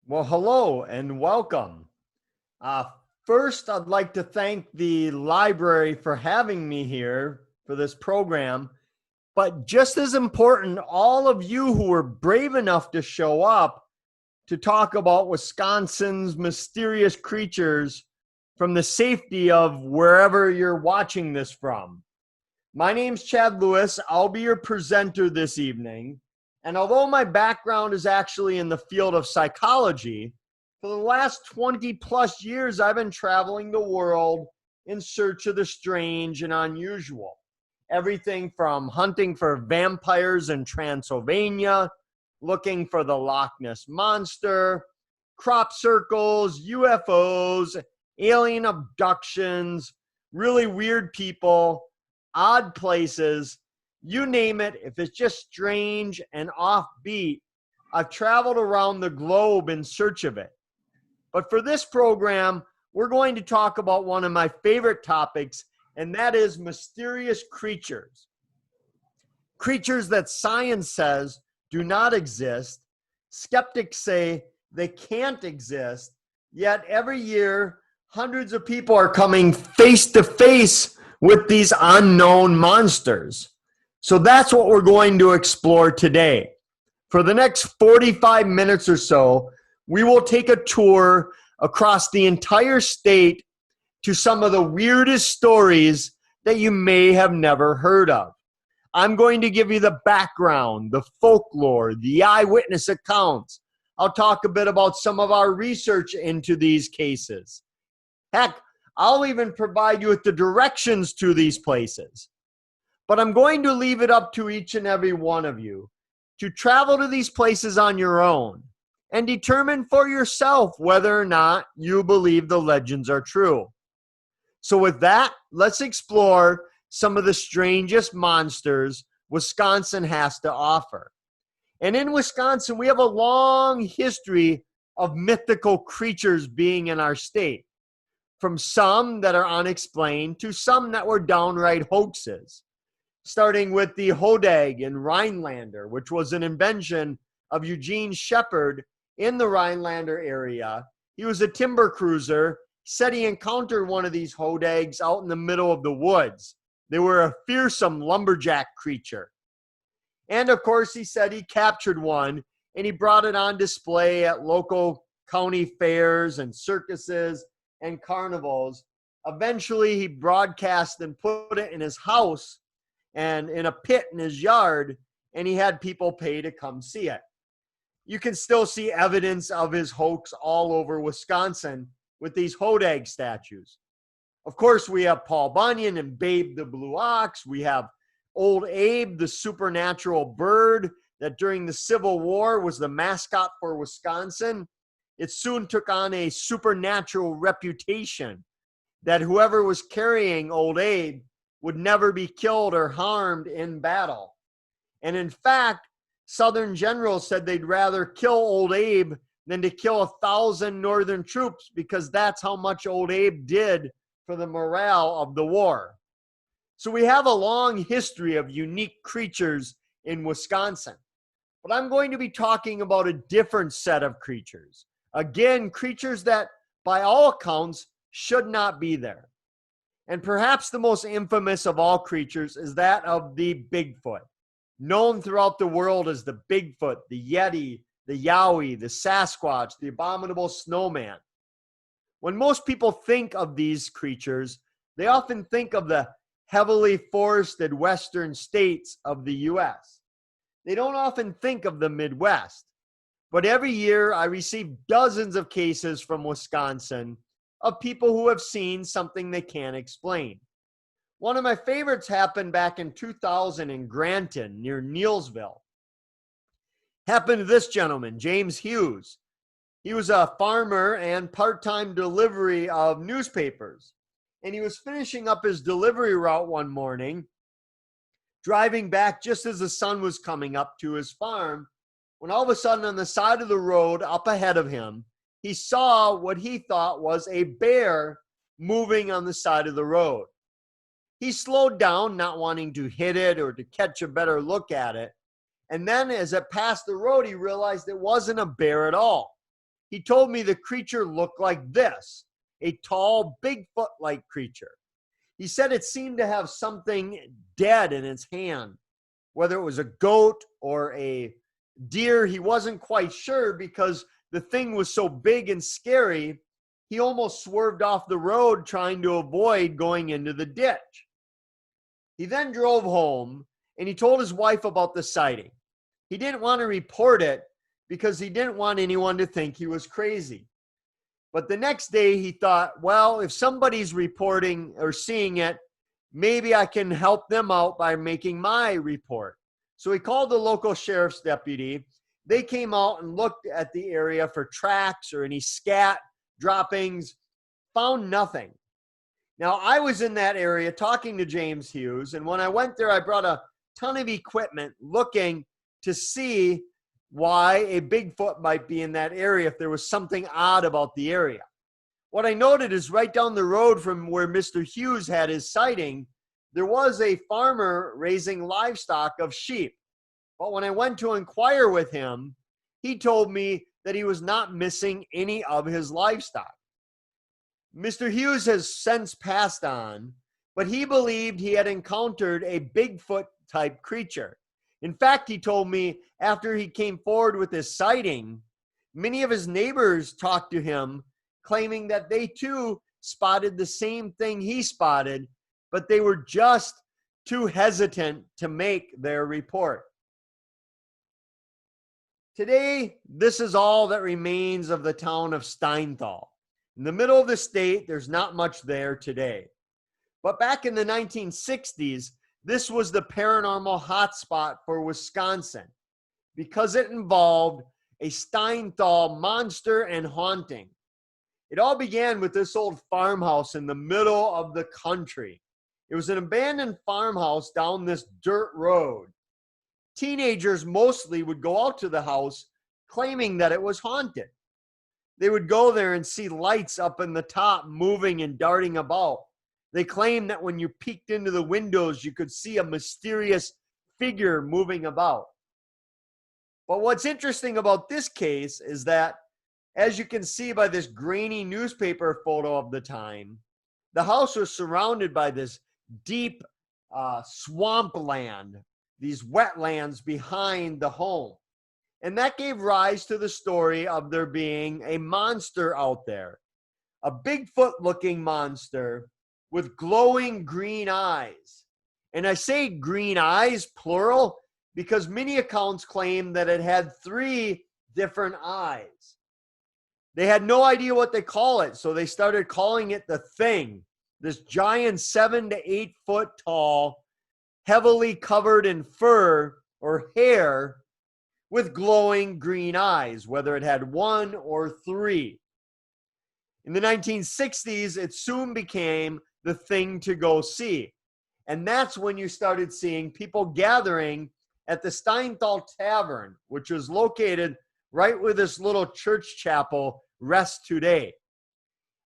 Well, hello and welcome. Uh, First, I'd like to thank the library for having me here for this program. But just as important, all of you who were brave enough to show up to talk about Wisconsin's mysterious creatures from the safety of wherever you're watching this from. My name's Chad Lewis. I'll be your presenter this evening. And although my background is actually in the field of psychology, for the last 20 plus years, I've been traveling the world in search of the strange and unusual. Everything from hunting for vampires in Transylvania, looking for the Loch Ness Monster, crop circles, UFOs, alien abductions, really weird people, odd places, you name it. If it's just strange and offbeat, I've traveled around the globe in search of it. But for this program, we're going to talk about one of my favorite topics, and that is mysterious creatures. Creatures that science says do not exist. Skeptics say they can't exist, yet every year, hundreds of people are coming face to face with these unknown monsters. So that's what we're going to explore today. For the next 45 minutes or so, we will take a tour across the entire state to some of the weirdest stories that you may have never heard of. I'm going to give you the background, the folklore, the eyewitness accounts. I'll talk a bit about some of our research into these cases. Heck, I'll even provide you with the directions to these places. But I'm going to leave it up to each and every one of you to travel to these places on your own and determine for yourself whether or not you believe the legends are true. So with that, let's explore some of the strangest monsters Wisconsin has to offer. And in Wisconsin, we have a long history of mythical creatures being in our state, from some that are unexplained to some that were downright hoaxes. Starting with the Hodag and Rhinelander, which was an invention of Eugene Shepard in the Rhinelander area. He was a timber cruiser, said he encountered one of these Hodags out in the middle of the woods. They were a fearsome lumberjack creature. And of course, he said he captured one and he brought it on display at local county fairs and circuses and carnivals. Eventually, he broadcast and put it in his house and in a pit in his yard, and he had people pay to come see it. You can still see evidence of his hoax all over Wisconsin with these Hodag statues. Of course, we have Paul Bunyan and Babe the Blue Ox. We have old Abe, the supernatural bird, that during the Civil War was the mascot for Wisconsin. It soon took on a supernatural reputation that whoever was carrying old Abe would never be killed or harmed in battle. And in fact, Southern generals said they'd rather kill old Abe than to kill 1,000 Northern troops, because that's how much old Abe did for the morale of the war. So we have a long history of unique creatures in Wisconsin. But I'm going to be talking about a different set of creatures. Again, creatures that, by all accounts, should not be there. And perhaps the most infamous of all creatures is that of the Bigfoot, known throughout the world as the Bigfoot, the Yeti, the Yowie, the Sasquatch, the abominable snowman. When most people think of these creatures, they often think of the heavily forested western states of the U.S. They don't often think of the Midwest. But every year I receive dozens of cases from Wisconsin of people who have seen something they can't explain. One of my favorites happened back in 2000 in Granton near Neillsville. Happened to this gentleman, James Hughes. He was a farmer and part-time delivery of newspapers. And he was finishing up his delivery route one morning, driving back just as the sun was coming up to his farm, when all of a sudden on the side of the road up ahead of him, he saw what he thought was a bear moving on the side of the road. He slowed down, not wanting to hit it or to catch a better look at it. And then as it passed the road, he realized it wasn't a bear at all. he told me the creature looked like this, a tall, Bigfoot-like creature. He said it seemed to have something dead in its hand, whether it was a goat or a deer. He wasn't quite sure because the thing was so big and scary, he almost swerved off the road trying to avoid going into the ditch. He then drove home and he told his wife about the sighting. He didn't want to report it because he didn't want anyone to think he was crazy. But the next day he thought, well, if somebody's reporting or seeing it, maybe I can help them out by making my report. So he called the local sheriff's deputy. They came out and looked at the area for tracks or any scat droppings, found nothing. Now, I was in that area talking to James Hughes, and when I went there, I brought a ton of equipment looking to see why a Bigfoot might be in that area, if there was something odd about the area. What I noted is right down the road from where Mr. Hughes had his sighting, there was a farmer raising livestock of sheep. But when I went to inquire with him, he told me that he was not missing any of his livestock. Mr. Hughes has since passed on, but he believed he had encountered a Bigfoot type creature. In fact, he told me after he came forward with his sighting, many of his neighbors talked to him, claiming that they too spotted the same thing he spotted, but they were just too hesitant to make their report. Today, this is all that remains of the town of Steinthal. In the middle of the state, there's not much there today. But back in the 1960s, this was the paranormal hotspot for Wisconsin because it involved a Steinthal monster and haunting. It all began with this old farmhouse in the middle of the country. It was an abandoned farmhouse down this dirt road. Teenagers mostly would go out to the house claiming that it was haunted. They would go there and see lights up in the top moving and darting about. They claimed that when you peeked into the windows, you could see a mysterious figure moving about. But what's interesting about this case is that, as you can see by this grainy newspaper photo of the time, the house was surrounded by this deep swampland, these wetlands behind the home. And that gave rise to the story of there being a monster out there, a Bigfoot-looking monster with glowing green eyes. And I say green eyes, plural, because many accounts claim that it had 3 different eyes. They had no idea what they call it, so they started calling it the Thing, this giant 7 to 8 foot tall, heavily covered in fur or hair with glowing green eyes, whether it had 1 or 3. In the 1960s, it soon became the thing to go see. And that's when you started seeing people gathering at the Steinthal Tavern, which was located right where this little church chapel rests today.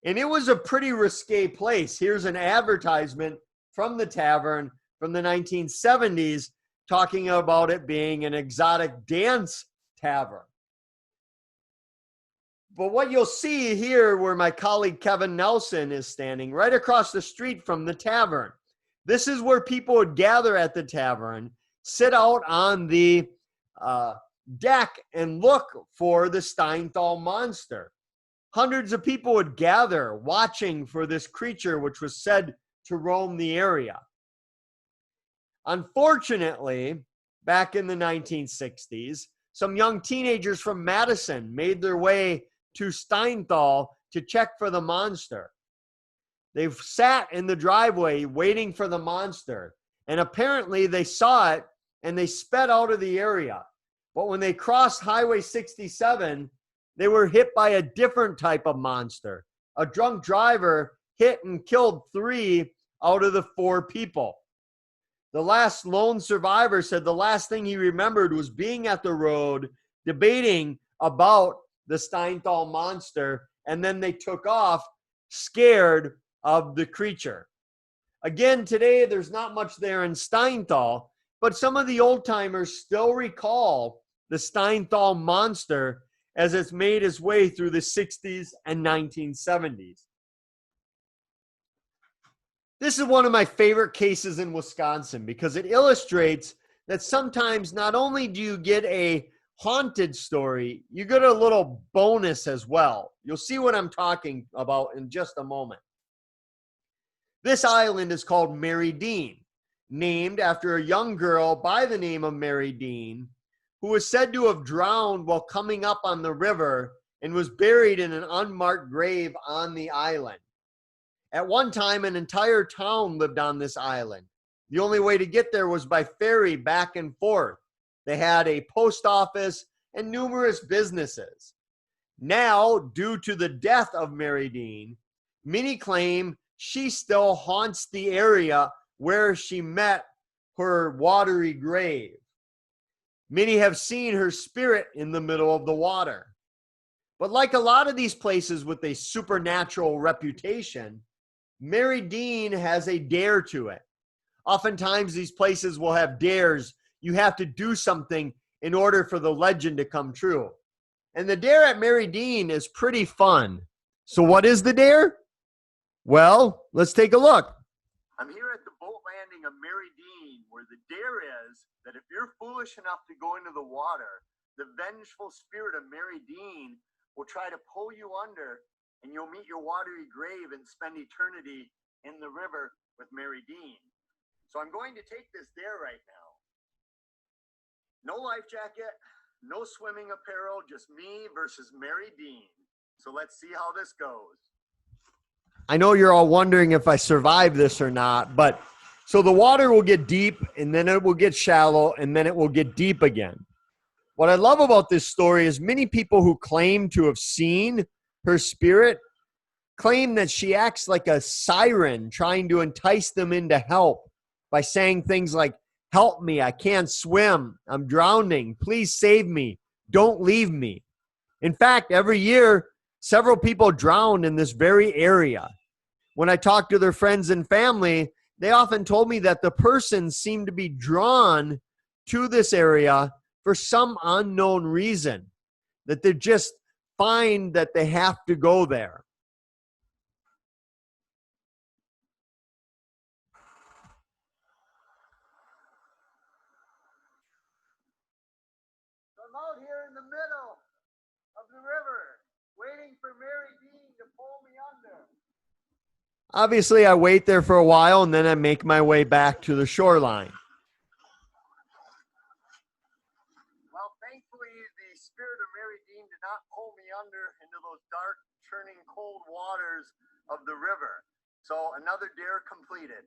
And it was a pretty risque place. Here's an advertisement from the tavern from the 1970s talking about it being an exotic dance tavern. But what you'll see here, where my colleague Kevin Nelson is standing, right across the street from the tavern, this is where people would gather at the tavern, sit out on the deck and look for the Steinthal monster. Hundreds of people would gather watching for this creature, which was said to roam the area. Unfortunately, back in the 1960s, some young teenagers from Madison made their way to Steinthal to check for the monster. They've sat in the driveway waiting for the monster, and apparently they saw it and they sped out of the area. But when they crossed Highway 67, they were hit by a different type of monster. A drunk driver hit and killed 3 out of the 4 people. The last lone survivor said the last thing he remembered was being at the road, debating about the Steinthal monster, and then they took off, scared of the creature. Again, today there's not much there in Steinthal, but some of the old timers still recall the Steinthal monster as it's made its way through the 60s and 1970s. This is one of my favorite cases in Wisconsin because it illustrates that sometimes not only do you get a haunted story, you get a little bonus as well. You'll see what I'm talking about in just a moment. This island is called Mary Dean, named after a young girl by the name of Mary Dean, who was said to have drowned while coming up on the river and was buried in an unmarked grave on the island. At one time, an entire town lived on this island. The only way to get there was by ferry back and forth. They had a post office and numerous businesses. Now, due to the death of Mary Dean, many claim she still haunts the area where she met her watery grave. Many have seen her spirit in the middle of the water. But like a lot of these places with a supernatural reputation, Mary Dean has a dare to it. Oftentimes these places will have dares. You have to do something in order for the legend to come true. And the dare at Mary Dean is pretty fun. So what is the dare? Well, let's take a look. I'm here at the boat landing of Mary Dean, where the dare is that if you're foolish enough to go into the water, the vengeful spirit of Mary Dean will try to pull you under, and you'll meet your watery grave and spend eternity in the river with Mary Dean. So I'm going to take this dare right now. No life jacket, no swimming apparel, just me versus Mary Dean. So let's see how this goes. I know you're all wondering if I survive this or not, but so the water will get deep and then it will get shallow and then it will get deep again. What I love about this story is many people who claim to have seen her spirit claim that she acts like a siren trying to entice them into help by saying things like, "Help me, I can't swim, I'm drowning, please save me, don't leave me." In fact, every year, several people drown in this very area. When I talked to their friends and family, they often told me that the person seemed to be drawn to this area for some unknown reason, that they just find that they have to go there. So I'm out here in the middle of the river, waiting for Mary Dean to pull me under. Obviously, I wait there for a while, and then I make my way back to the shoreline. Well, thankfully, the spirit of Mary Dean did not pull me under into those dark, churning, cold waters of the river. So another dare completed.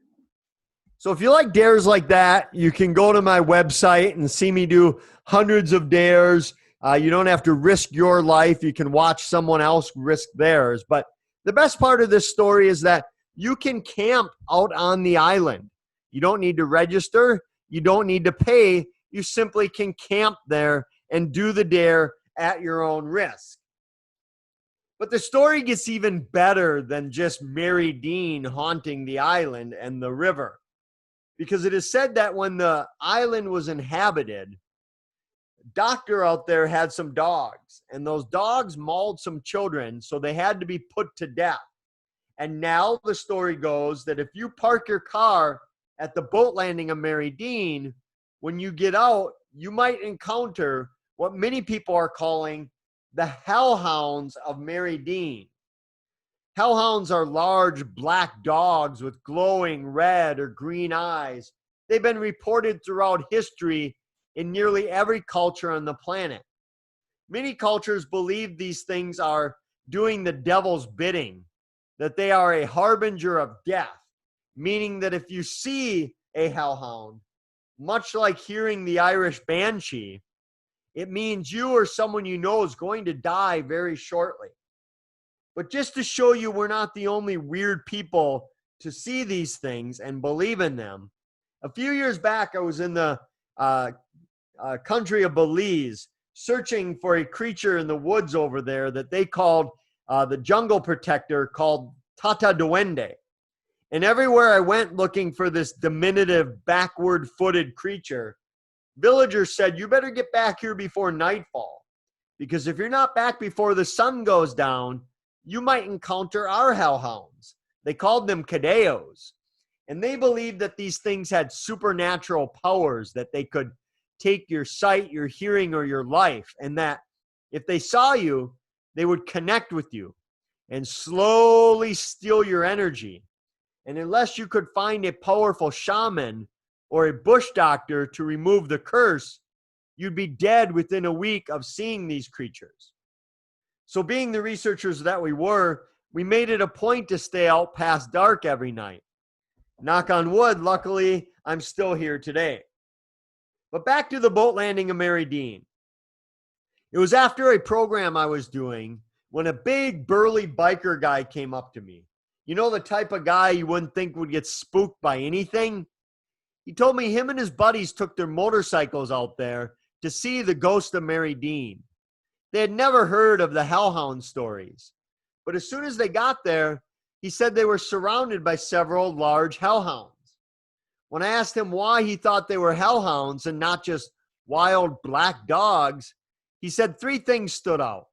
So if you like dares like that, you can go to my website and see me do hundreds of dares. You don't have to risk your life. You can watch someone else risk theirs. But the best part of this story is that you can camp out on the island. You don't need to register. You don't need to pay. You simply can camp there and do the dare at your own risk. But the story gets even better than just Mary Dean haunting the island and the river, because it is said that when the island was inhabited, a doctor out there had some dogs, and those dogs mauled some children, so they had to be put to death. And now the story goes that if you park your car at the boat landing of Mary Dean, when you get out, you might encounter what many people are calling the hellhounds of Mary Dean. Hellhounds are large black dogs with glowing red or green eyes. They've been reported throughout history in nearly every culture on the planet. Many cultures believe these things are doing the devil's bidding, that they are a harbinger of death, meaning that if you see a hellhound, much like hearing the Irish banshee, it means you or someone you know is going to die very shortly. But just to show you we're not the only weird people to see these things and believe in them, a few years back I was in the country of Belize searching for a creature in the woods over there that they called the jungle protector, called Tata Duende. And everywhere I went looking for this diminutive, backward-footed creature, villagers said, "You better get back here before nightfall, because if you're not back before the sun goes down, you might encounter our hellhounds. They called them cadeos. And they believed that these things had supernatural powers, that they could take your sight, your hearing, or your life, and that if they saw you, they would connect with you and slowly steal your energy. And unless you could find a powerful shaman or a bush doctor to remove the curse, you'd be dead within a week of seeing these creatures. So being the researchers that we were, we made it a point to stay out past dark every night. Knock on wood, luckily, I'm still here today. But back to the boat landing of Mary Dean. It was after a program I was doing when a big burly biker guy came up to me. You know, the type of guy you wouldn't think would get spooked by anything? He told me him and his buddies took their motorcycles out there to see the ghost of Mary Dean. They had never heard of the hellhound stories. But as soon as they got there, he said they were surrounded by several large hellhounds. When I asked him why he thought they were hellhounds and not just wild black dogs, he said 3 things stood out.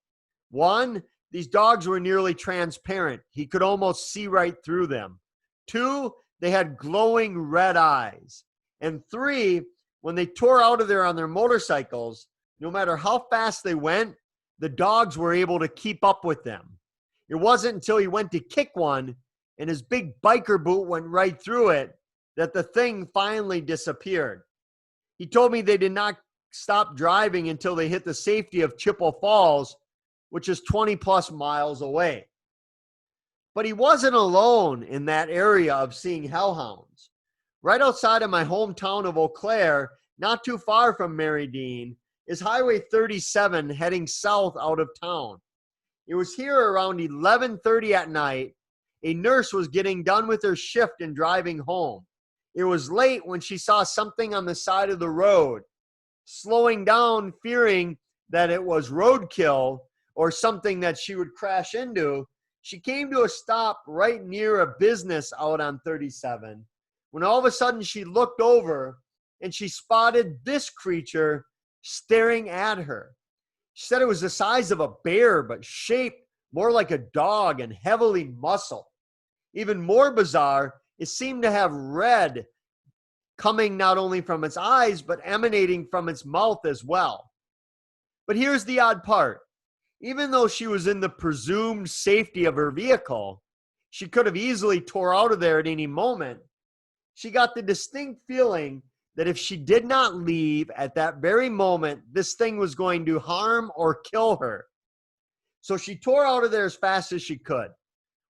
1, these dogs were nearly transparent. He could almost see right through them. 2, they had glowing red eyes. And 3, when they tore out of there on their motorcycles, no matter how fast they went, the dogs were able to keep up with them. It wasn't until he went to kick one and his big biker boot went right through it that the thing finally disappeared. He told me they did not stop driving until they hit the safety of Chippewa Falls, which is 20 plus miles away. But he wasn't alone in that area of seeing hellhounds. Right outside of my hometown of Eau Claire, not too far from Mary Dean, is Highway 37 heading south out of town. It was here around 11:30 at night. A nurse was getting done with her shift and driving home. It was late when she saw something on the side of the road. Slowing down, fearing that it was roadkill or something that she would crash into, she came to a stop right near a business out on 37, when all of a sudden she looked over and she spotted this creature staring at her. She said it was the size of a bear, but shaped more like a dog and heavily muscled. Even more bizarre, it seemed to have red coming not only from its eyes, but emanating from its mouth as well. But here's the odd part. Even though she was in the presumed safety of her vehicle, she could have easily tore out of there at any moment. She got the distinct feeling that if she did not leave at that very moment, this thing was going to harm or kill her. So she tore out of there as fast as she could.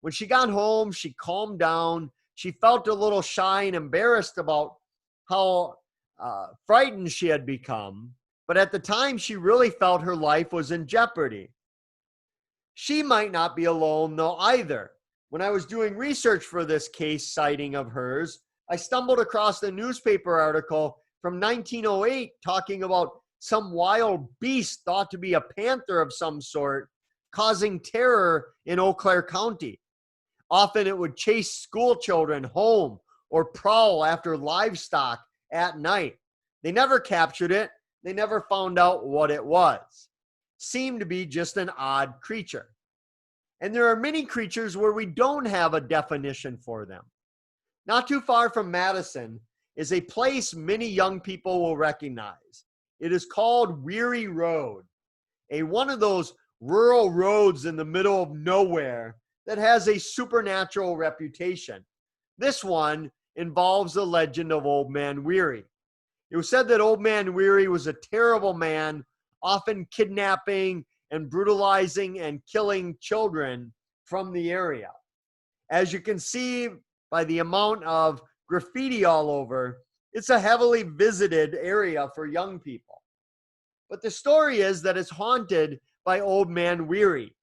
When she got home, she calmed down. She felt a little shy and embarrassed about how frightened she had become. But at the time, she really felt her life was in jeopardy. She might not be alone, though, either. When I was doing research for this case sighting of hers, I stumbled across a newspaper article from 1908 talking about some wild beast thought to be a panther of some sort causing terror in Eau Claire County. Often it would chase school children home or prowl after livestock at night. They never captured it. They never found out what it was. Seemed to be just an odd creature. And there are many creatures where we don't have a definition for them. Not too far from Madison is a place many young people will recognize. It is called Weary Road, one of those rural roads in the middle of nowhere that has a supernatural reputation. This one involves the legend of Old Man Weary. It was said that Old Man Weary was a terrible man, often kidnapping and brutalizing and killing children from the area. As you can see by the amount of graffiti all over, it's a heavily visited area for young people. But the story is that it's haunted by Old Man Weary,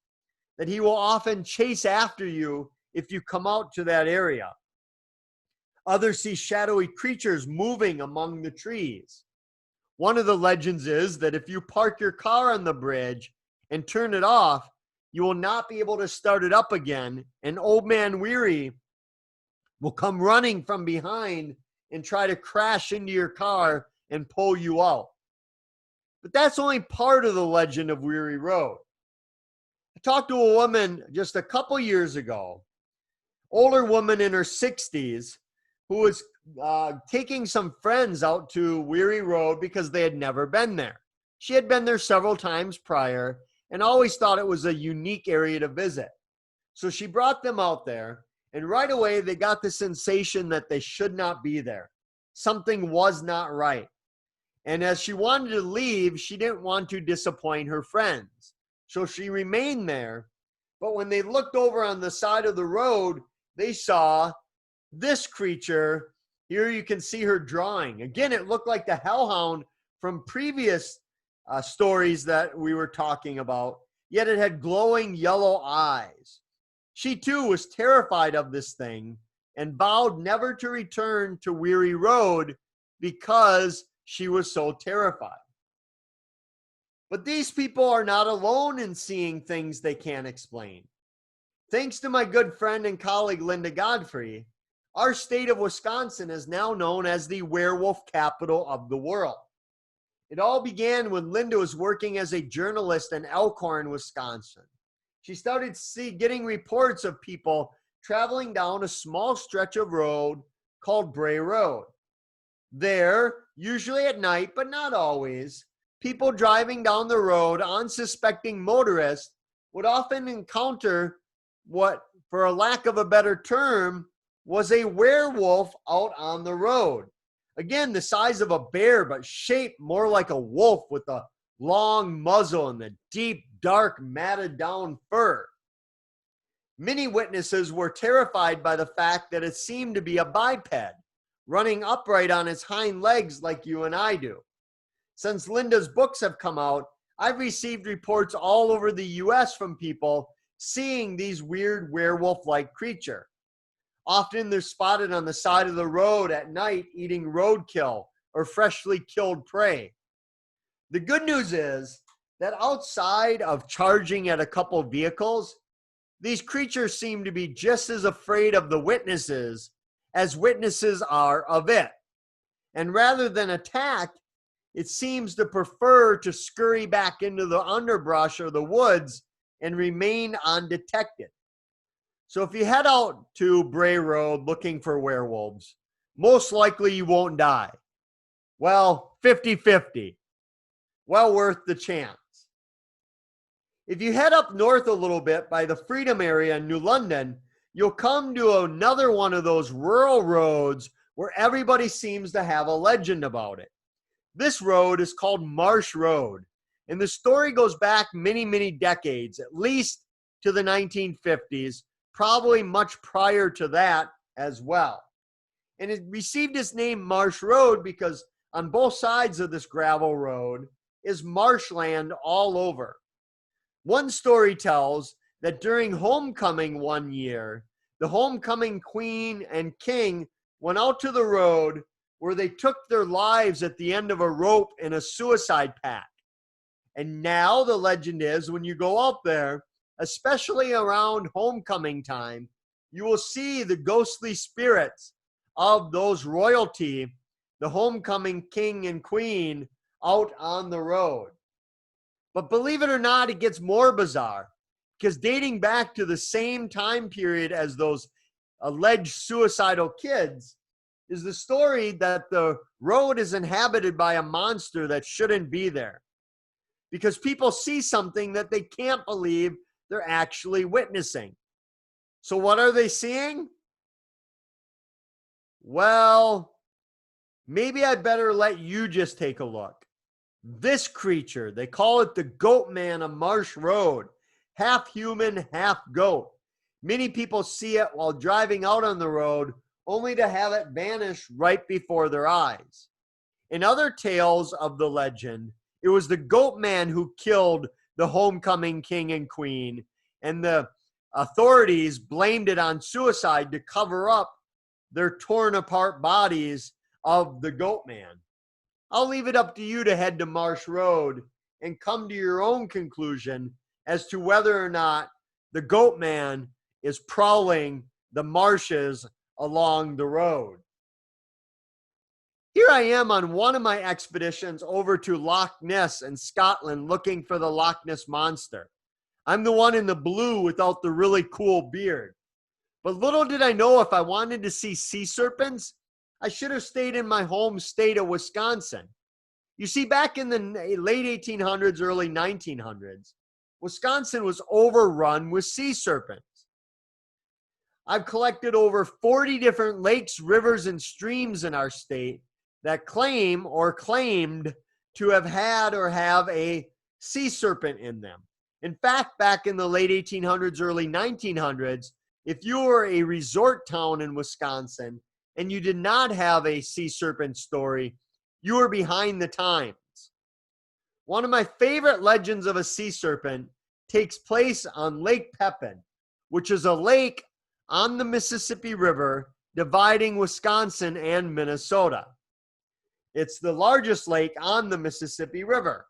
that he will often chase after you if you come out to that area. Others see shadowy creatures moving among the trees. One of the legends is that if you park your car on the bridge and turn it off, you will not be able to start it up again, and Old Man Weary will come running from behind and try to crash into your car and pull you out. But that's only part of the legend of Weary Road. I talked to a woman just a couple years ago, older woman in her 60s, who was taking some friends out to Weary Road because they had never been there. She had been there several times prior and always thought it was a unique area to visit. So she brought them out there, and right away they got the sensation that they should not be there. Something was not right. And as she wanted to leave, she didn't want to disappoint her friends. So she remained there. But when they looked over on the side of the road, they saw this creature. Here you can see her drawing. Again, it looked like the hellhound from previous stories that we were talking about, yet it had glowing yellow eyes. She too was terrified of this thing and vowed never to return to Weary Road because she was so terrified. But these people are not alone in seeing things they can't explain. Thanks to my good friend and colleague Linda Godfrey, our state of Wisconsin is now known as the werewolf capital of the world. It all began when Linda was working as a journalist in Elkhorn, Wisconsin. She started getting reports of people traveling down a small stretch of road called Bray Road. There, usually at night, but not always, people driving down the road, unsuspecting motorists, would often encounter what, for a lack of a better term, was a werewolf out on the road. Again, the size of a bear, but shaped more like a wolf with a long muzzle and the deep, dark, matted down fur. Many witnesses were terrified by the fact that it seemed to be a biped, running upright on its hind legs like you and I do. Since Linda's books have come out, I've received reports all over the US from people seeing these weird werewolf-like creature. Often they're spotted on the side of the road at night eating roadkill or freshly killed prey. The good news is that outside of charging at a couple vehicles, these creatures seem to be just as afraid of the witnesses as witnesses are of it. And rather than attack, it seems to prefer to scurry back into the underbrush or the woods and remain undetected. So if you head out to Bray Road looking for werewolves, most likely you won't die. Well, 50-50. Well worth the chance. If you head up north a little bit by the Freedom area in New London, you'll come to another one of those rural roads where everybody seems to have a legend about it. This road is called Marsh Road, and the story goes back many, many decades, at least to the 1950s, probably much prior to that as well. And it received its name Marsh Road because on both sides of this gravel road is marshland all over. One story tells that during homecoming one year, the homecoming queen and king went out to the road where they took their lives at the end of a rope in a suicide pact. And now the legend is when you go out there, especially around homecoming time, you will see the ghostly spirits of those royalty, the homecoming king and queen, out on the road. But believe it or not, it gets more bizarre because dating back to the same time period as those alleged suicidal kids is the story that the road is inhabited by a monster that shouldn't be there because people see something that they can't believe they're actually witnessing. So what are they seeing? Well, maybe I better let you just take a look. This creature, they call it the Goat Man of Marsh Road, half human, half goat. Many people see it while driving out on the road, only to have it vanish right before their eyes. In other tales of the legend, it was the Goat Man who killed the homecoming king and queen, and the authorities blamed it on suicide to cover up their torn apart bodies of the Goat Man. I'll leave it up to you to head to Marsh Road and come to your own conclusion as to whether or not the Goat Man is prowling the marshes along the road. Here I am on one of my expeditions over to Loch Ness in Scotland looking for the Loch Ness Monster. I'm the one in the blue without the really cool beard. But little did I know, if I wanted to see sea serpents, I should have stayed in my home state of Wisconsin. You see, back in the late 1800s, early 1900s, Wisconsin was overrun with sea serpents. I've collected over 40 different lakes, rivers, and streams in our state that claim or claimed to have had or have a sea serpent in them. In fact, back in the late 1800s, early 1900s, if you were a resort town in Wisconsin and you did not have a sea serpent story, you were behind the times. One of my favorite legends of a sea serpent takes place on Lake Pepin, which is a lake on the Mississippi River dividing Wisconsin and Minnesota. It's the largest lake on the Mississippi River.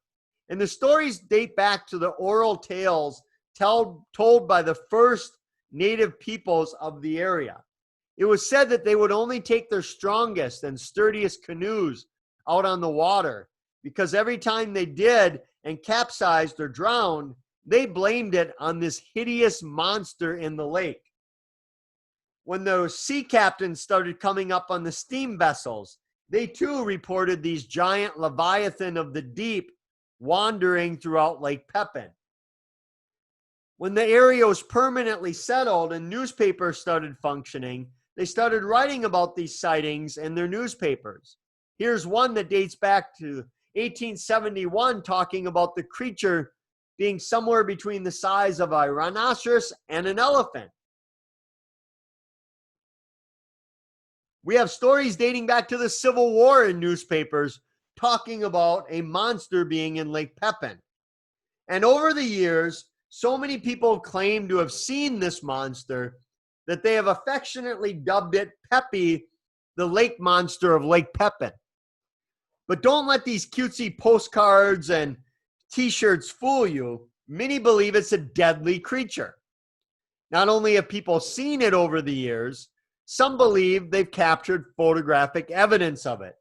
And the stories date back to the oral tales told by the first native peoples of the area. It was said that they would only take their strongest and sturdiest canoes out on the water, because every time they did and capsized or drowned, they blamed it on this hideous monster in the lake. When the sea captains started coming up on the steam vessels, they too reported these giant leviathan of the deep wandering throughout Lake Pepin. When the area was permanently settled and newspapers started functioning, they started writing about these sightings in their newspapers. Here's one that dates back to 1871, talking about the creature being somewhere between the size of a rhinoceros and an elephant. We have stories dating back to the Civil War in newspapers talking about a monster being in Lake Pepin. And over the years, so many people claim to have seen this monster that they have affectionately dubbed it Peppy, the lake monster of Lake Pepin. But don't let these cutesy postcards and t-shirts fool you. Many believe it's a deadly creature. Not only have people seen it over the years, some believe they've captured photographic evidence of it,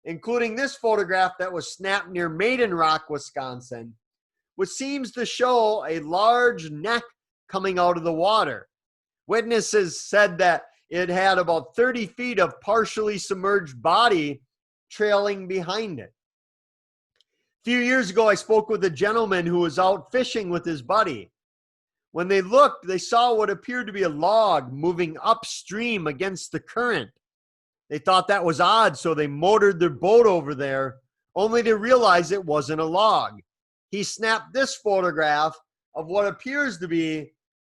including this photograph that was snapped near Maiden Rock, Wisconsin, which seems to show a large neck coming out of the water. Witnesses said that it had about 30 feet of partially submerged body trailing behind it. A few years ago, I spoke with a gentleman who was out fishing with his buddy. When they looked, they saw what appeared to be a log moving upstream against the current. They thought that was odd, so they motored their boat over there, only to realize it wasn't a log. He snapped this photograph of what appears to be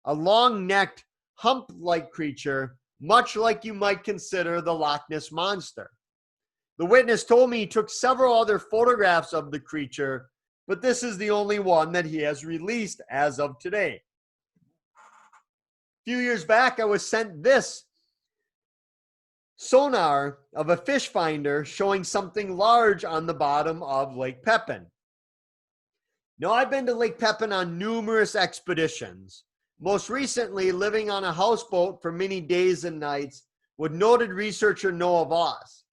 a long-necked, hump-like creature, much like you might consider the Loch Ness Monster. The witness told me he took several other photographs of the creature, but this is the only one that he has released as of today. A few years back, I was sent this sonar of a fish finder showing something large on the bottom of Lake Pepin. Now, I've been to Lake Pepin on numerous expeditions, most recently living on a houseboat for many days and nights with noted researcher Noah Voss.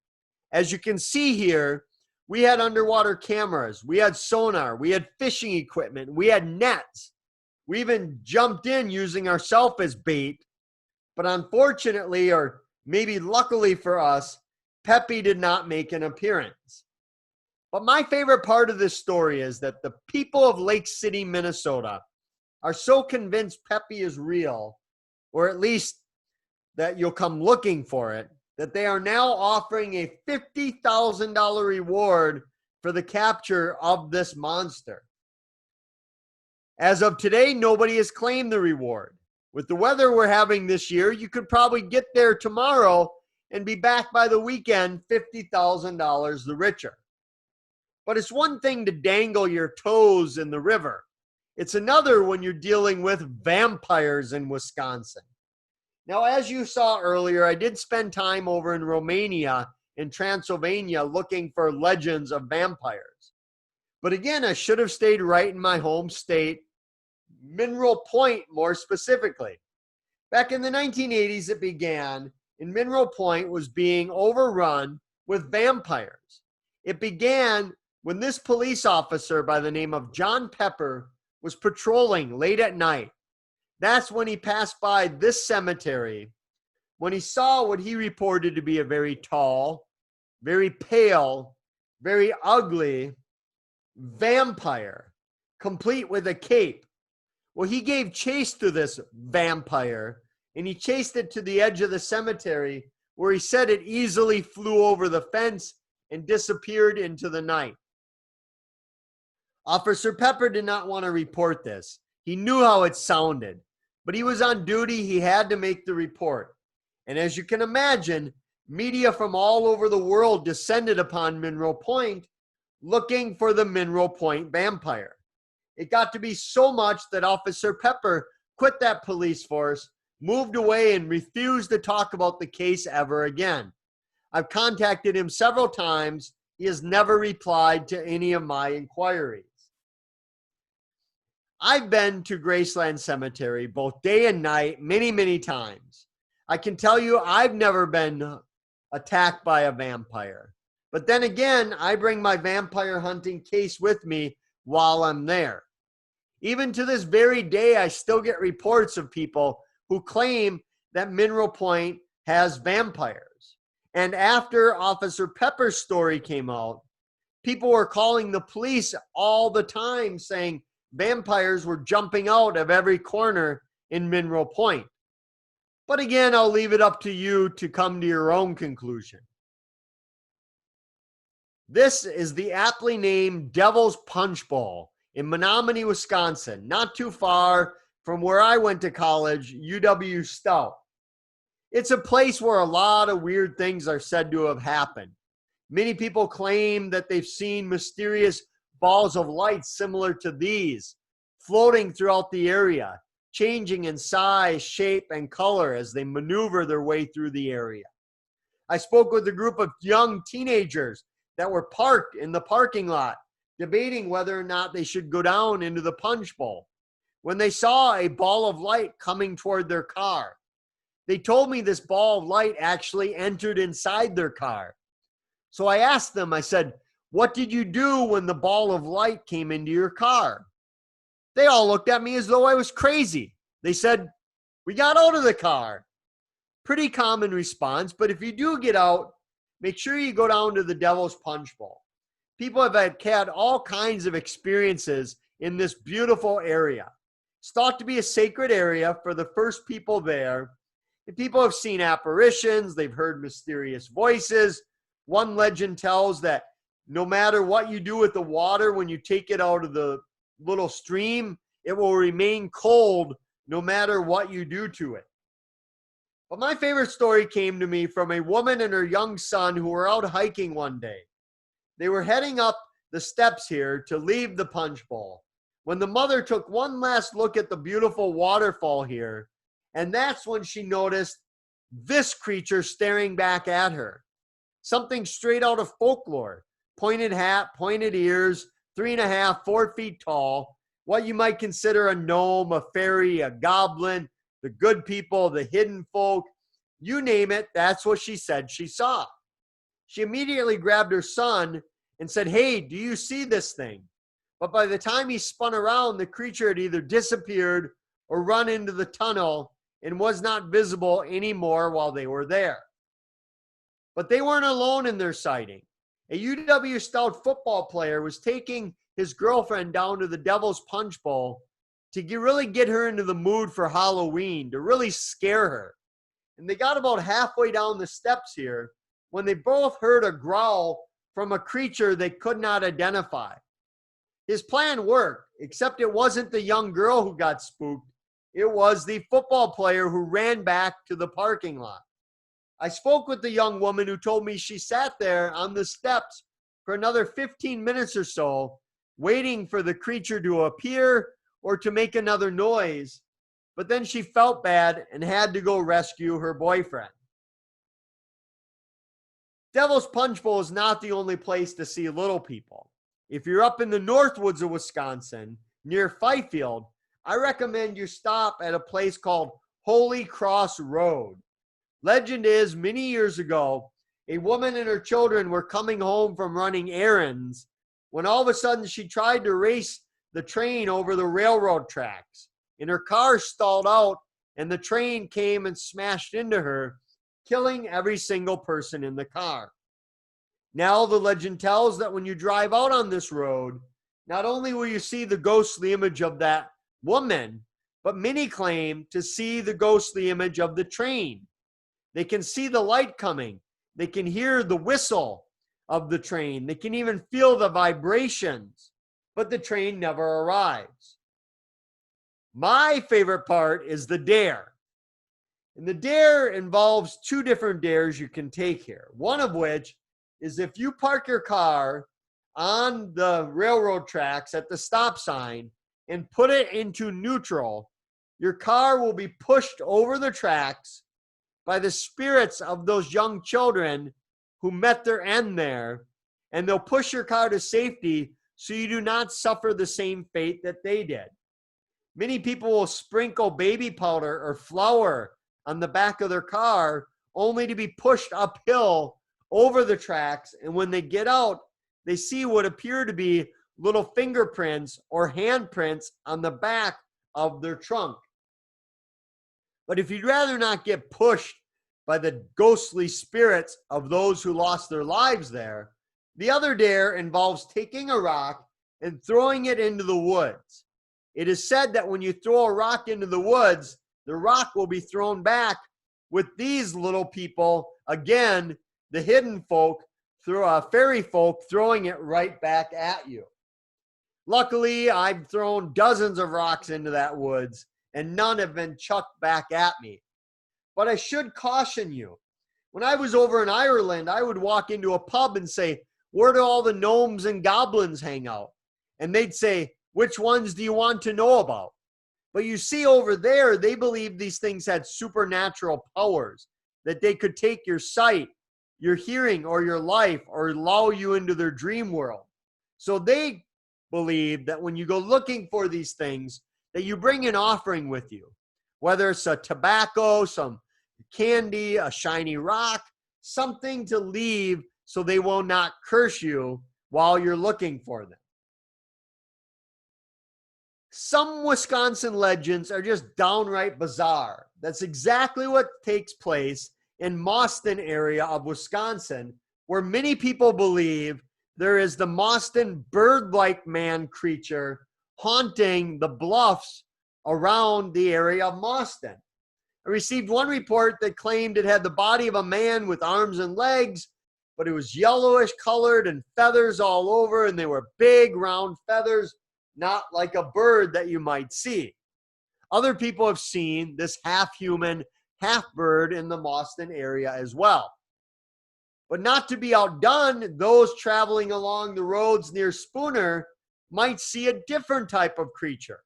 As you can see here, we had underwater cameras, we had sonar, we had fishing equipment, we had nets. We even jumped in using ourselves as bait, but unfortunately, or maybe luckily for us, Peppy did not make an appearance. But my favorite part of this story is that the people of Lake City, Minnesota are so convinced Peppy is real, or at least that you'll come looking for it, that they are now offering a $50,000 reward for the capture of this monster. As of today, nobody has claimed the reward. With the weather we're having this year, you could probably get there tomorrow and be back by the weekend $50,000 the richer. But it's one thing to dangle your toes in the river. It's another when you're dealing with vampires in Wisconsin. Now, as you saw earlier, I did spend time over in Romania and Transylvania looking for legends of vampires. But again, I should have stayed right in my home state, Mineral Point more specifically. Back in the 1980s, it began, and Mineral Point was being overrun with vampires. It began when this police officer by the name of John Pepper was patrolling late at night. That's when he passed by this cemetery, when he saw what he reported to be a very tall, very pale, very ugly vampire, complete with a cape. Well, he gave chase to this vampire, and he chased it to the edge of the cemetery, where he said it easily flew over the fence and disappeared into the night. Officer Pepper did not want to report this. He knew how it sounded, but he was on duty. He had to make the report. And as you can imagine, media from all over the world descended upon Mineral Point looking for the Mineral Point vampire. It got to be so much that Officer Pepper quit that police force, moved away, and refused to talk about the case ever again. I've contacted him several times. He has never replied to any of my inquiries. I've been to Graceland Cemetery both day and night many, many times. I can tell you I've never been attacked by a vampire. But then again, I bring my vampire hunting case with me while I'm there. Even to this very day, I still get reports of people who claim that Mineral Point has vampires. And after Officer Pepper's story came out, people were calling the police all the time saying vampires were jumping out of every corner in Mineral Point. But again, I'll leave it up to you to come to your own conclusion. This is the aptly named Devil's Punch Bowl in Menominee, Wisconsin, not too far from where I went to college, UW Stout. It's a place where a lot of weird things are said to have happened. Many people claim that they've seen mysterious balls of light similar to these floating throughout the area, changing in size, shape, and color as they maneuver their way through the area. I spoke with a group of young teenagers that were parked in the parking lot, debating whether or not they should go down into the punch bowl, when they saw a ball of light coming toward their car. They told me this ball of light actually entered inside their car. So I asked them, I said, "What did you do when the ball of light came into your car?" They all looked at me as though I was crazy. They said, "We got out of the car." Pretty common response, but if you do get out, make sure you go down to the Devil's Punch Bowl. People have had all kinds of experiences in this beautiful area. It's thought to be a sacred area for the first people there. And people have seen apparitions. They've heard mysterious voices. One legend tells that no matter what you do with the water, when you take it out of the little stream, it will remain cold no matter what you do to it. But my favorite story came to me from a woman and her young son who were out hiking one day. They were heading up the steps here to leave the punch bowl when the mother took one last look at the beautiful waterfall here, and that's when she noticed this creature staring back at her. Something straight out of folklore. Pointed hat, pointed ears, 3.5, 4 feet tall. What you might consider a gnome, a fairy, a goblin, the good people, the hidden folk. You name it, that's what she said she saw. She immediately grabbed her son and said, "Hey, do you see this thing?" But by the time he spun around, the creature had either disappeared or run into the tunnel and was not visible anymore while they were there. But they weren't alone in their sighting. A UW Stout football player was taking his girlfriend down to the Devil's Punch Bowl to really get her into the mood for Halloween, to really scare her. And they got about halfway down the steps here when they both heard a growl from a creature they could not identify. His plan worked, except it wasn't the young girl who got spooked. It was the football player who ran back to the parking lot. I spoke with the young woman who told me she sat there on the steps for another 15 minutes or so, waiting for the creature to appear or to make another noise, but then she felt bad and had to go rescue her boyfriend. Devil's Punch Bowl is not the only place to see little people. If you're up in the Northwoods of Wisconsin, near Fifield, I recommend you stop at a place called Holy Cross Road. Legend is, many years ago, A woman and her children were coming home from running errands when all of a sudden she tried to race the train over the railroad tracks, and her car stalled out and the train came and smashed into her, killing every single person in the car. Now the legend tells that when you drive out on this road, not only will you see the ghostly image of that woman, but many claim to see the ghostly image of the train. They can see the light coming. They can hear the whistle of the train. They can even feel the vibrations, but the train never arrives. My favorite part is the dare. And the dare involves two different dares you can take here. One of which is if you park your car on the railroad tracks at the stop sign and put it into neutral, your car will be pushed over the tracks by the spirits of those young children who met their end there, and they'll push your car to safety so you do not suffer the same fate that they did. Many people will sprinkle baby powder or flour on the back of their car only to be pushed uphill over the tracks, and when they get out, they see what appear to be little fingerprints or handprints on the back of their trunk. But if you'd rather not get pushed by the ghostly spirits of those who lost their lives there, the other dare involves taking a rock and throwing it into the woods. It is said that when you throw a rock into the woods, the rock will be thrown back with these little people, again, the hidden folk, fairy folk, throwing it right back at you. Luckily, I've thrown dozens of rocks into that woods, and none have been chucked back at me. But I should caution you. When I was over in Ireland, I would walk into a pub and say, "Where do all the gnomes and goblins hang out?" And they'd say, "Which ones do you want to know about?" But you see, over there, they believed these things had supernatural powers, that they could take your sight, your hearing, or your life, or lull you into their dream world. So they believe that when you go looking for these things, that you bring an offering with you, whether it's a tobacco, some candy, a shiny rock, something to leave so they will not curse you while you're looking for them. Some Wisconsin legends are just downright bizarre. That's exactly what takes place in Mauston area of Wisconsin, where many people believe there is the Mauston bird-like man creature haunting the bluffs around the area of Mauston. I received one report that claimed it had the body of a man with arms and legs, but it was yellowish colored and feathers all over, and they were big round feathers, not like a bird that you might see. Other people have seen this half human, half bird in the Mauston area as well. But not to be outdone, those traveling along the roads near Spooner might see a different type of creature,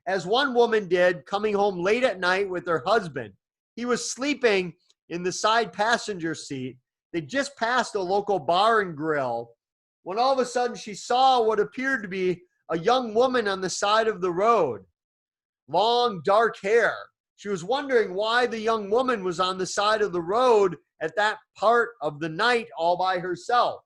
as one woman did coming home late at night with her husband. He was sleeping in the side passenger seat. They just passed a local bar and grill when all of a sudden she saw what appeared to be a young woman on the side of the road. Long, dark hair. She was wondering why the young woman was on the side of the road at that part of the night all by herself.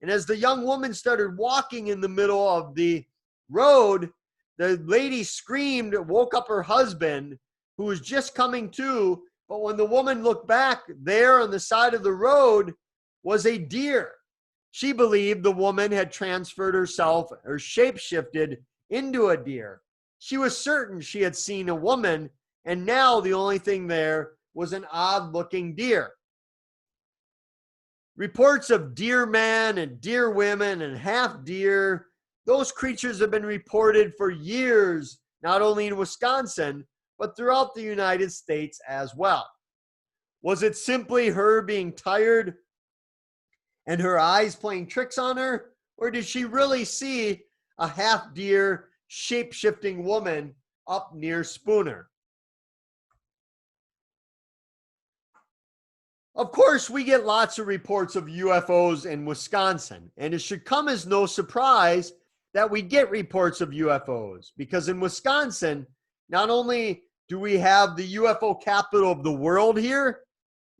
And as the young woman started walking in the middle of the road, the lady screamed, woke up her husband, who was just coming to. But when the woman looked back, there on the side of the road was a deer. She believed the woman had transferred herself or shape-shifted into a deer. She was certain she had seen a woman, and now the only thing there was an odd-looking deer. Reports of deer men and deer women and half deer, those creatures have been reported for years, not only in Wisconsin, but throughout the United States as well. Was it simply her being tired and her eyes playing tricks on her? Or did she really see a half deer, shape-shifting woman up near Spooner? Of course, we get lots of reports of UFOs in Wisconsin, and it should come as no surprise that we get reports of UFOs, because in Wisconsin, not only do we have the UFO capital of the world here,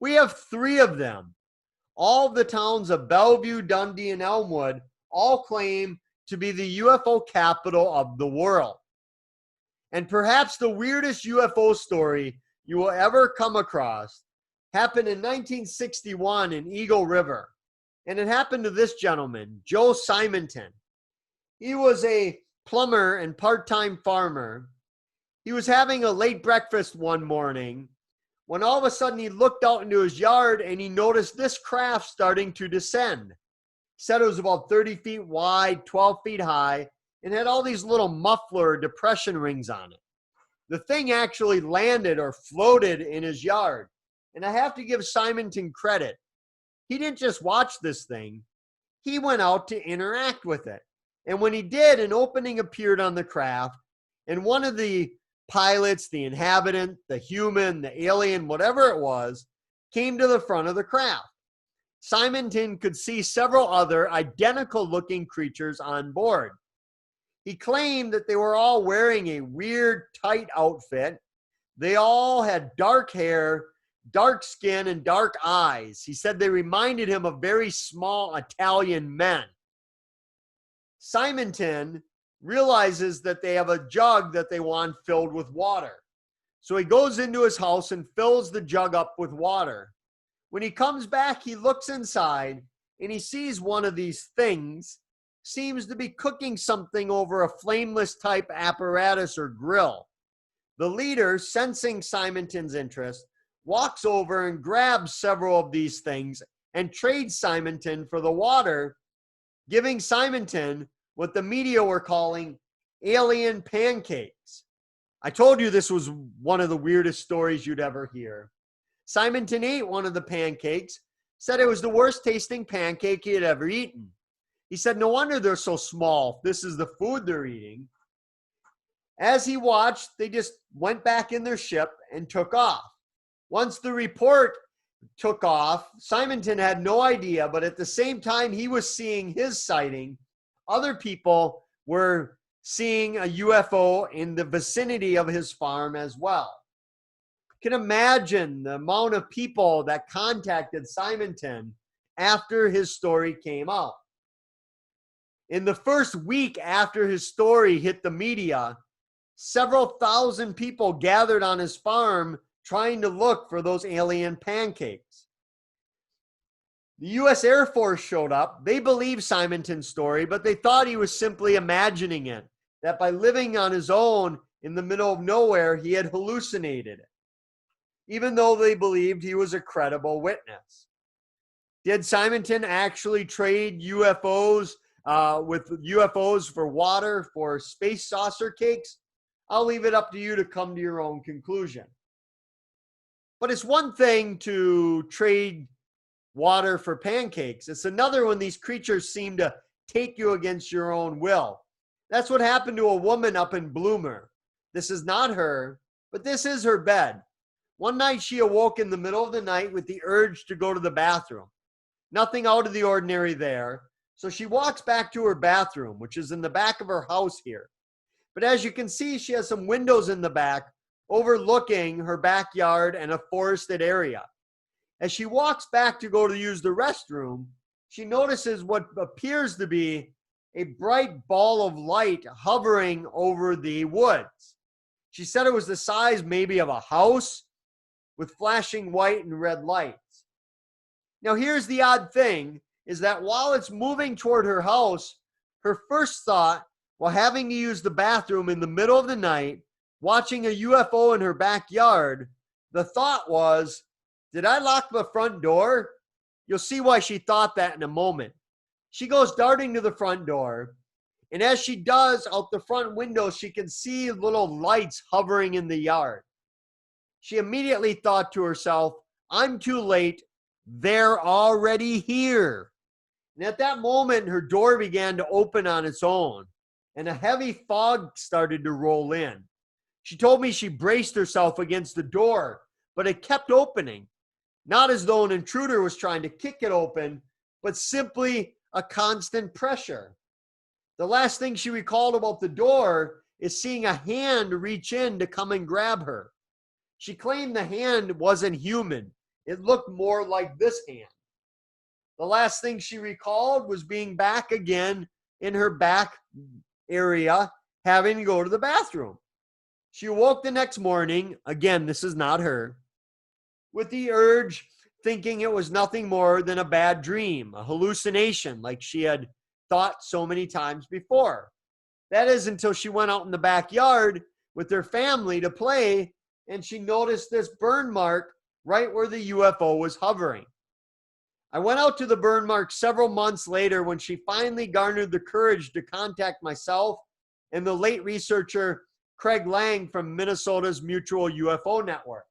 we have 3 of them. all of the towns of Belleville, Dundee, and Elmwood all claim to be the UFO capital of the world. And perhaps the weirdest UFO story you will ever come across happened in 1961 in Eagle River. And it happened to this gentleman, Joe Simonton. He was a plumber and part-time farmer. He was having a late breakfast one morning when all of a sudden he looked out into his yard and he noticed this craft starting to descend. He said it was about 30 feet wide, 12 feet high, and had all these little muffler depression rings on it. The thing actually landed or floated in his yard. And I have to give Simonton credit. He didn't just watch this thing. He went out to interact with it. And when he did, an opening appeared on the craft, and one of the pilots, the inhabitant, the human, the alien, whatever it was, came to the front of the craft. Simonton could see several other identical looking creatures on board. He claimed that they were all wearing a weird, tight outfit. They all had dark hair, dark skin, and dark eyes. He said they reminded him of very small Italian men. Simonton realizes that they have a jug that they want filled with water. So he goes into his house and fills the jug up with water. When he comes back, he looks inside and he sees one of these things seems to be cooking something over a flameless type apparatus or grill. The leader, sensing Simonton's interest, walks over and grabs several of these things and trades Simonton for the water, giving Simonton what the media were calling alien pancakes. I told you this was one of the weirdest stories you'd ever hear. Simonton ate one of the pancakes, said it was the worst tasting pancake he had ever eaten. He said, no wonder they're so small. This is the food they're eating. As he watched, they just went back in their ship and took off. Once the report took off, Simonton had no idea, but at the same time he was seeing his sighting, other people were seeing a UFO in the vicinity of his farm as well. You can imagine the amount of people that contacted Simonton after his story came out. In the first week after his story hit the media, several thousand people gathered on his farm trying to look for those alien pancakes. The U.S. Air Force showed up. They believed Simonton's story, but they thought he was simply imagining it, that by living on his own in the middle of nowhere, he had hallucinated it, even though they believed he was a credible witness. Did Simonton actually trade UFOs with UFOs for water, for space saucer cakes? I'll leave it up to you to come to your own conclusion. But it's one thing to trade water for pancakes. It's another when these creatures seem to take you against your own will. That's what happened to a woman up in Bloomer. This is not her, but this is her bed. One night she awoke in the middle of the night with the urge to go to the bathroom. Nothing out of the ordinary there. So she walks back to her bathroom, which is in the back of her house here. But as you can see, she has some windows in the back overlooking her backyard and a forested area. As she walks back to go to use the restroom, she notices what appears to be a bright ball of light hovering over the woods. She said it was the size maybe of a house with flashing white and red lights. Now here's the odd thing, is that while it's moving toward her house, her first thought, while having to use the bathroom in the middle of the night, watching a UFO in her backyard, the thought was, did I lock the front door? You'll see why she thought that in a moment. She goes darting to the front door, and as she does, out the front window, she can see little lights hovering in the yard. She immediately thought to herself, I'm too late. They're already here. And at that moment, her door began to open on its own, and a heavy fog started to roll in. She told me she braced herself against the door, but it kept opening. Not as though an intruder was trying to kick it open, but simply a constant pressure. The last thing she recalled about the door is seeing a hand reach in to come and grab her. She claimed the hand wasn't human. It looked more like this hand. The last thing she recalled was being back again in her back area, having to go to the bathroom. She awoke the next morning, again, this is not her, with the urge, thinking it was nothing more than a bad dream, a hallucination, like she had thought so many times before. That is until she went out in the backyard with her family to play, and she noticed this burn mark right where the UFO was hovering. I went out to the burn mark several months later when she finally garnered the courage to contact myself and the late researcher Craig Lang from Minnesota's Mutual UFO Network.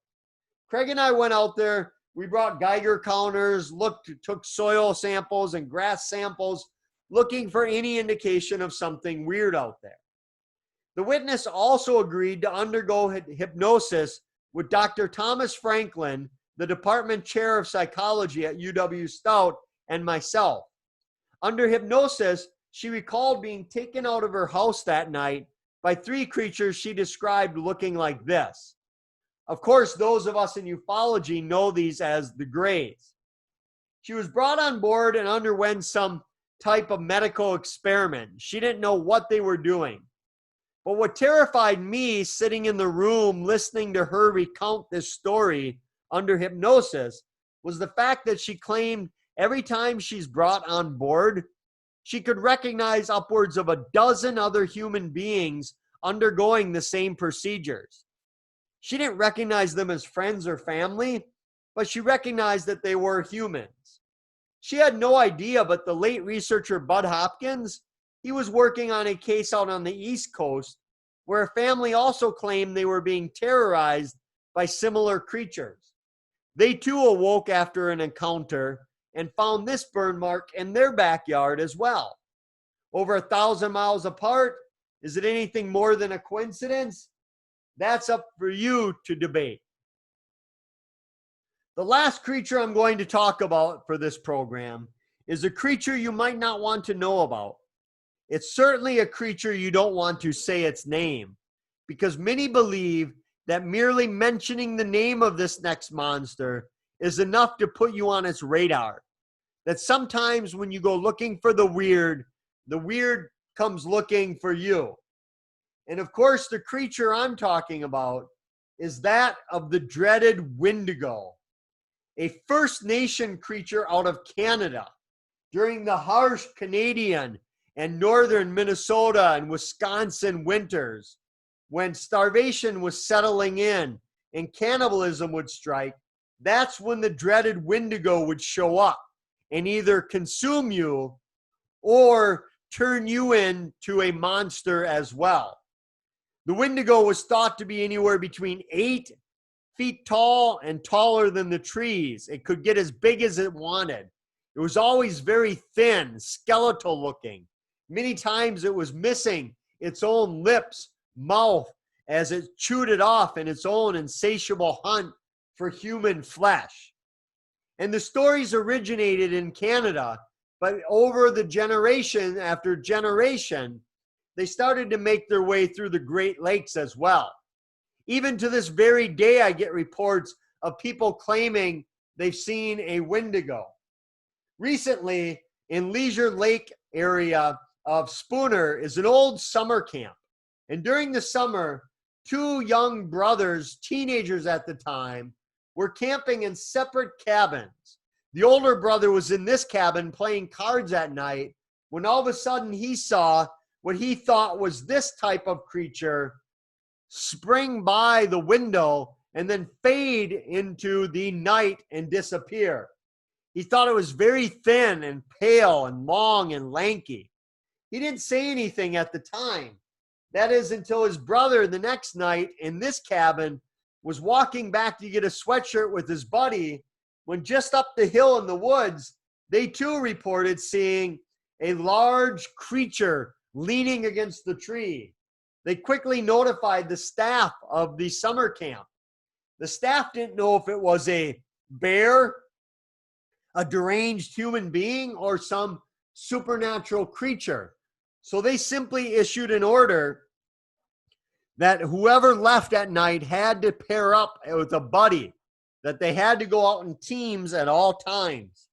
Craig and I went out there. We brought Geiger counters, took soil samples and grass samples, looking for any indication of something weird out there. The witness also agreed to undergo hypnosis with Dr. Thomas Franklin, the department chair of psychology at UW-Stout, and myself. Under hypnosis, she recalled being taken out of her house that night by three creatures she described looking like this. Of course, those of us in ufology know these as the Greys. She was brought on board and underwent some type of medical experiment. She didn't know what they were doing. But what terrified me sitting in the room listening to her recount this story under hypnosis was the fact that she claimed every time she's brought on board, she could recognize upwards of a dozen other human beings undergoing the same procedures. She didn't recognize them as friends or family, but she recognized that they were humans. She had no idea, but the late researcher Bud Hopkins, he was working on a case out on the East Coast where a family also claimed they were being terrorized by similar creatures. They too awoke after an encounter and found this burn mark in their backyard as well. Over 1,000 miles apart, is it anything more than a coincidence? That's up for you to debate. The last creature I'm going to talk about for this program is a creature you might not want to know about. It's certainly a creature you don't want to say its name, because many believe that merely mentioning the name of this next monster is enough to put you on its radar. That sometimes when you go looking for the weird comes looking for you. And of course, the creature I'm talking about is that of the dreaded Wendigo, a First Nation creature out of Canada during the harsh Canadian and northern Minnesota and Wisconsin winters, when starvation was settling in and cannibalism would strike. That's when the dreaded Wendigo would show up and either consume you or turn you into a monster as well. The Wendigo was thought to be anywhere between 8 feet tall and taller than the trees. It could get as big as it wanted. It was always very thin, skeletal looking. Many times it was missing its own lips, mouth, as it chewed it off in its own insatiable hunt for human flesh. And the stories originated in Canada, but over the generation after generation, they started to make their way through the Great Lakes as well. Even to this very day, I get reports of people claiming they've seen a Wendigo. Recently, in Leisure Lake area of Spooner is an old summer camp. And during the summer, 2 young brothers, teenagers at the time, were camping in separate cabins. The older brother was in this cabin playing cards at night when all of a sudden he saw what he thought was this type of creature spring by the window and then fade into the night and disappear. He thought it was very thin and pale and long and lanky. He didn't say anything at the time. That is until his brother the next night in this cabin was walking back to get a sweatshirt with his buddy when just up the hill in the woods, they too reported seeing a large creature leaning against the tree. They quickly notified the staff of the summer camp. The staff didn't know if it was a bear, a deranged human being, or some supernatural creature. So they simply issued an order that whoever left at night had to pair up with a buddy, that they had to go out in teams at all times.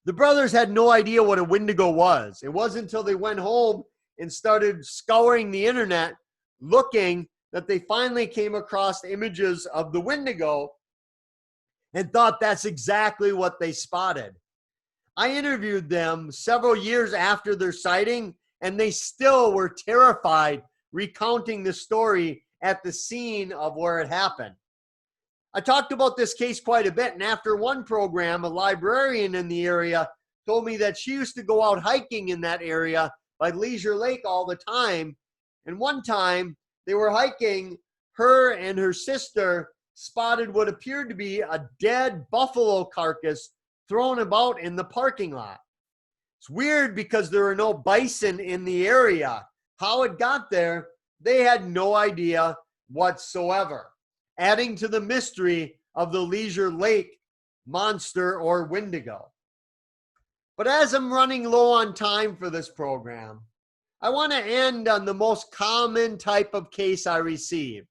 The brothers had no idea what a Wendigo was. It wasn't until they went home and started scouring the internet looking that they finally came across images of the Wendigo and thought that's exactly what they spotted. I interviewed them several years after their sighting, and they still were terrified recounting the story at the scene of where it happened. I talked about this case quite a bit, and after one program, a librarian in the area told me that she used to go out hiking in that area by Leisure Lake all the time. And one time they were hiking, her and her sister spotted what appeared to be a dead buffalo carcass thrown about in the parking lot. It's weird because there are no bison in the area. How it got there, they had no idea whatsoever, adding to the mystery of the Leisure Lake monster or Wendigo. But as I'm running low on time for this program, I want to end on the most common type of case I receive.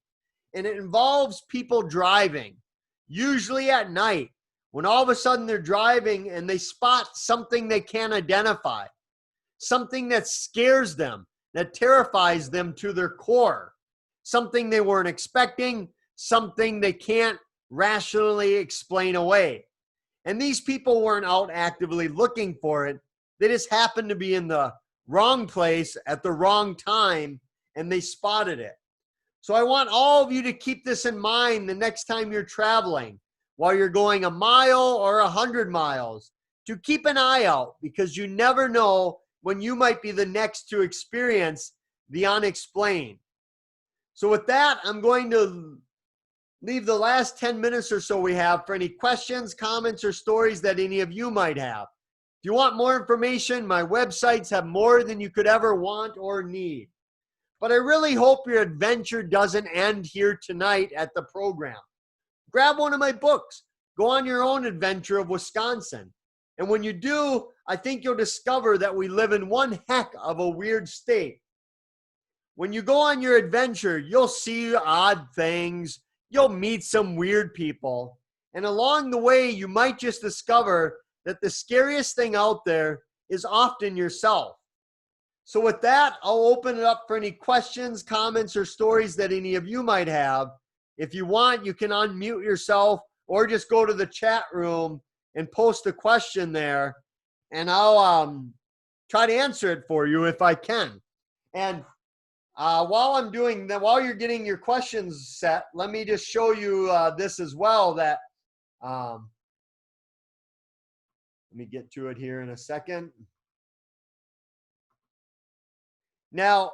And it involves people driving, usually at night, when all of a sudden they're driving and they spot something they can't identify, something that scares them, that terrifies them to their core, something they weren't expecting, something they can't rationally explain away. And these people weren't out actively looking for it. They just happened to be in the wrong place at the wrong time, and they spotted it. So I want all of you to keep this in mind the next time you're traveling, while you're going a mile or 100 miles, to keep an eye out, because you never know when you might be the next to experience the unexplained. So with that, I'm going to leave the last 10 minutes or so we have for any questions, comments, or stories that any of you might have. If you want more information, my websites have more than you could ever want or need. But I really hope your adventure doesn't end here tonight at the program. Grab one of my books. Go on your own adventure of Wisconsin. And when you do, I think you'll discover that we live in one heck of a weird state. When you go on your adventure, you'll see odd things. You'll meet some weird people. And along the way, you might just discover that the scariest thing out there is often yourself. So with that, I'll open it up for any questions, comments, or stories that any of you might have. If you want, you can unmute yourself or just go to the chat room and post a question there, and I'll try to answer it for you if I can. And while I'm doing that, while you're getting your questions set, let me just show you this as well. That let me get to it here in a second. Now,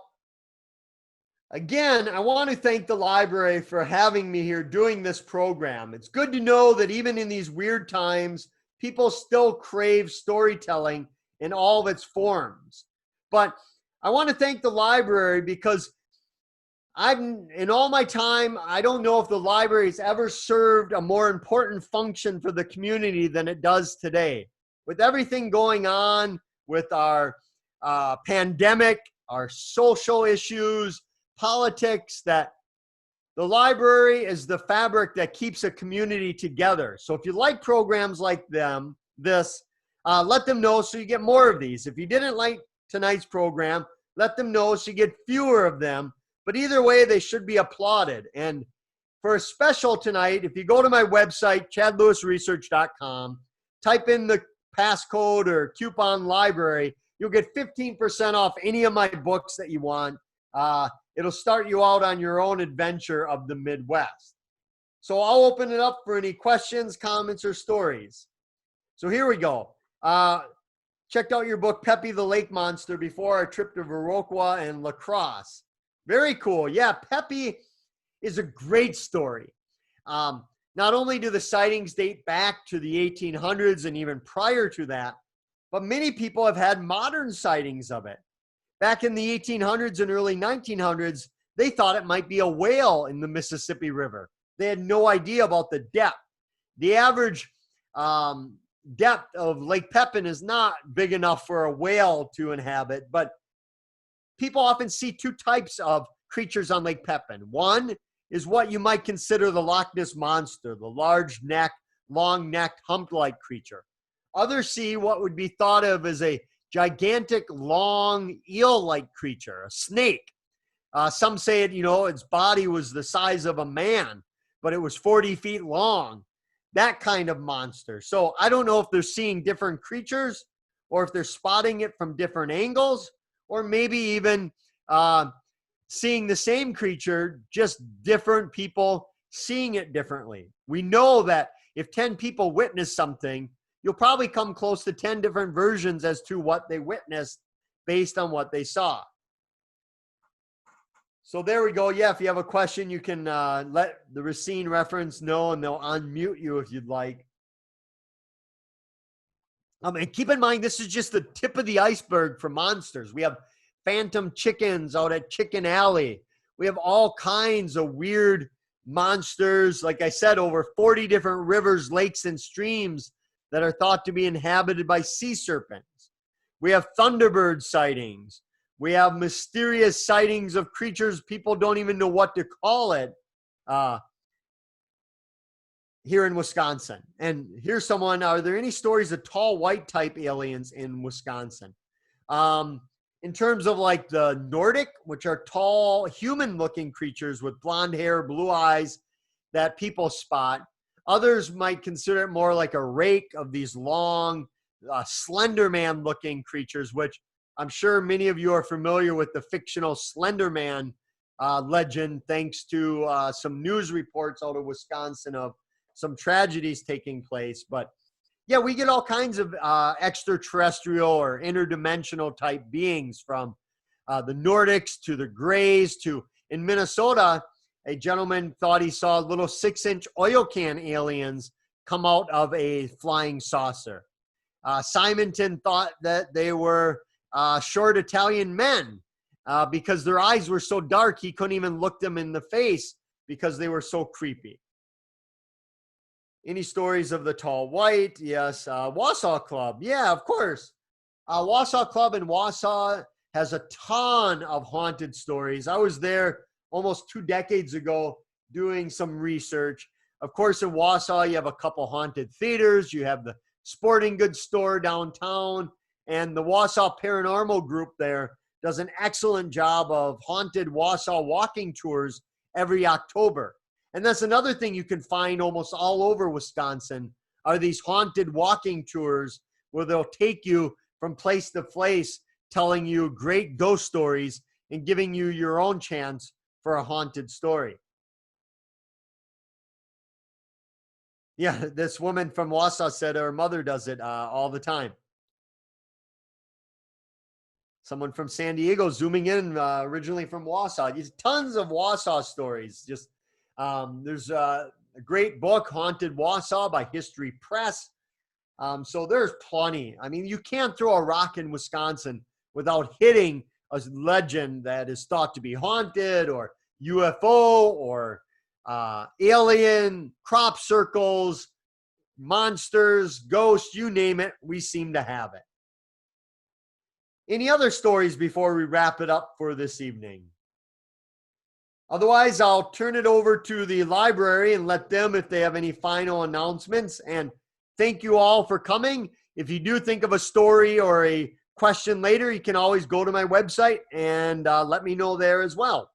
again, I want to thank the library for having me here doing this program. It's good to know that even in these weird times, people still crave storytelling in all of its forms. But I want to thank the library because in all my time, I don't know if the library has ever served a more important function for the community than it does today. With everything going on with our pandemic, our social issues, politics, that the library is the fabric that keeps a community together. So if you like programs like this, let them know so you get more of these. If you didn't like tonight's program, let them know so you get fewer of them. But either way, they should be applauded. And for a special tonight, if you go to my website, chadlewisresearch.com, type in the passcode or coupon library, you'll get 15% off any of my books that you want. It'll start you out on your own adventure of the Midwest. So I'll open it up for any questions, comments, or stories. So here we go. Checked out your book, Peppy the Lake Monster, before our trip to Viroqua and La Crosse. Very cool. Yeah, Peppy is a great story. Not only do the sightings date back to the 1800s and even prior to that, but many people have had modern sightings of it. Back in the 1800s and early 1900s, they thought it might be a whale in the Mississippi River. They had no idea about the depth. The average depth of Lake Pepin is not big enough for a whale to inhabit, but people often see two types of creatures on Lake Pepin. One is what you might consider the Loch Ness Monster, the large neck, long-necked, hump-like creature. Others see what would be thought of as a gigantic, long, eel-like creature, a snake. Some say it, its body was the size of a man, but it was 40 feet long. That kind of monster. So I don't know if they're seeing different creatures or if they're spotting it from different angles, or maybe even seeing the same creature, just different people seeing it differently. We know that if 10 people witness something, you'll probably come close to 10 different versions as to what they witnessed based on what they saw. So there we go. Yeah, if you have a question, you can let the Racine reference know, and they'll unmute you if you'd like. And keep in mind, this is just the tip of the iceberg for monsters. We have phantom chickens out at Chicken Alley. We have all kinds of weird monsters. Like I said, over 40 different rivers, lakes, and streams that are thought to be inhabited by sea serpents. We have thunderbird sightings. We have mysterious sightings of creatures people don't even know what to call it here in Wisconsin. And here's someone, are there any stories of tall white type aliens in Wisconsin? In terms of like the Nordic, which are tall human looking creatures with blonde hair, blue eyes that people spot. Others might consider it more like a rake of these long, Slender Man looking creatures, which I'm sure many of you are familiar with the fictional Slender Man legend, thanks to some news reports out of Wisconsin of some tragedies taking place. But yeah, we get all kinds of extraterrestrial or interdimensional type beings, from the Nordics to the Greys to, in Minnesota, a gentleman thought he saw little 6-inch oil can aliens come out of a flying saucer. Simonton thought that they were short Italian men because their eyes were so dark he couldn't even look them in the face because they were so creepy. Any stories of the tall white? Yes. Wausau Club. Yeah, of course. Wausau Club in Wausau has a ton of haunted stories. I was there almost 2 decades ago doing some research. Of course, in Wausau, you have a couple haunted theaters. You have the sporting goods store downtown. And the Wausau Paranormal Group there does an excellent job of haunted Wausau walking tours every October. And that's another thing you can find almost all over Wisconsin, are these haunted walking tours where they'll take you from place to place, telling you great ghost stories and giving you your own chance for a haunted story. Yeah, this woman from Wausau said her mother does it all the time. Someone from San Diego zooming in, originally from Wausau. There's tons of Wausau stories. Just there's a great book, Haunted Wausau by History Press. So there's plenty. I mean, you can't throw a rock in Wisconsin without hitting a legend that is thought to be haunted, or UFO, or alien, crop circles, monsters, ghosts, you name it, we seem to have it. Any other stories before we wrap it up for this evening? Otherwise, I'll turn it over to the library and let them, if they have any final announcements. And thank you all for coming. If you do think of a story or a question later, you can always go to my website and let me know there as well.